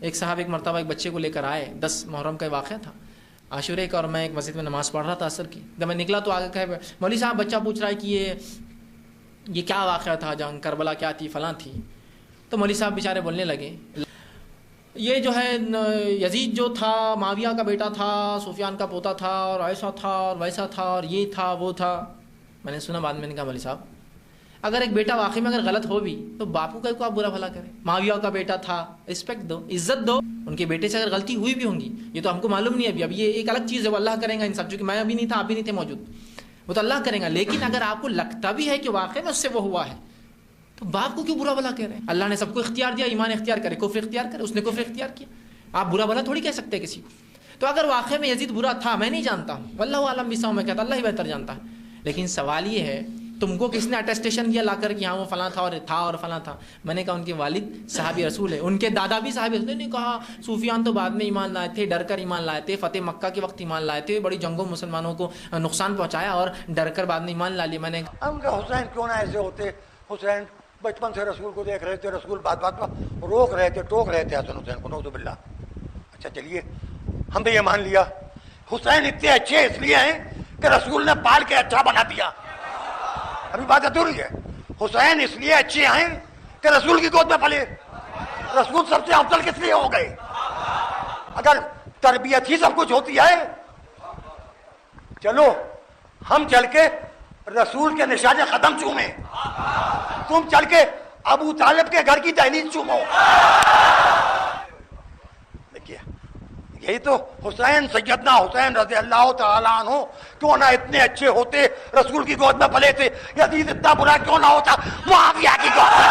ایک صاحب ایک مرتبہ ایک بچے کو لے کر آئے، 10 محرم کا واقعہ تھا، عاشورے کا، اور میں ایک مسجد میں نماز پڑھ رہا تھا عصر کی. جب میں نکلا تو آگے کہے مولوی صاحب بچہ پوچھ رہا ہے کہ یہ کیا واقعہ تھا، جنگ کربلا کیا تھی، فلاں تھی. تو مولوی صاحب بیچارے بولنے لگے یہ جو ہے یزید جو تھا معاویہ کا بیٹا تھا، سفیان کا پوتا تھا، اور ایسا تھا اور ویسا تھا اور یہ تھا وہ تھا. میں نے سنا، بعد میں نے کہا مولوی صاحب اگر ایک بیٹا واقعی میں اگر غلط ہو بھی تو باپو کا آپ برا بھلا کریں. معاویہ کا بیٹا تھا، رسپیکٹ دو، عزت دو. ان کے بیٹے سے اگر غلطی ہوئی بھی ہوں گی یہ تو ہم کو معلوم نہیں ہے اب یہ ایک الگ چیز ہے، وہ اللہ کریں گا انصاف، جو کہ میں ابھی نہیں تھا، آپ بھی نہیں تھے موجود، وہ تو اللہ کریں گا. لیکن اگر آپ کو لگتا بھی ہے کہ واقعی میں اس سے وہ ہوا ہے تو باپ کو کیوں برا بھلا کہہ رہے ہیں؟ اللہ نے سب کو اختیار دیا، ایمان اختیار کرے، کفر اختیار کرے. اس نے کفر اختیار کیا، آپ برا بھلا تھوڑی کہہ سکتے کسی کو. تو اگر واقعی میں یزید برا تھا، میں نہیں جانتا ہوں، واللہ عالم بسا، میں کہتا اللہ ہی بہتر جانتا ہے. لیکن سوال یہ ہے تم کو کس نے اٹیسٹیشن کیا لا کر کہ ہاں وہ فلاں تھا اور فلاں تھا؟ میں نے کہا ان کے والد صحابی رسول ہے، ان کے دادا بھی صحابی رسول. نے کہا سفیان تو بعد میں ایمان لائے تھے، ڈر کر ایمان لائے تھے، فتح مکہ کے وقت ایمان لائے تھے، بڑی جنگوں مسلمانوں کو نقصان پہنچایا اور ڈر کر بعد میں ایمان لا لیا. میں نے حسین کیوں نہ ایسے ہوتے؟ حسین بچپن سے رسول کو دیکھ رہے تھے، رسول بات بات پر روک رہے تھے، ٹوک رہے تھے حسن حسین کو، نعوذ باللہ. اچھا چلیے ہم بھی یہ مان لیا حسین اتنے اچھے اس لیے ہیں کہ رسول نے پال کے اچھا بنا دیا. ابھی بات ادھوری ہے. حسین اس لیے اچھے ہیں کہ رسول کی گود میں پلے. رسول سب سے افضل کس لیے ہو گئے؟ اگر تربیت ہی سب کچھ ہوتی ہے، چلو ہم چل کے رسول کے نشان قدم چومیں، تم چل کے ابو طالب کے گھر کی دہلیز چومو. دیکھیے یہی تو حسین، سیدنا حسین رضی اللہ تعالیٰ عنہ کیوں نہ اتنے اچھے ہوتے، رسول کی گود میں پلے تھے. یزید اتنا برا کیوں نہ ہوتا، معاویہ کی گود میں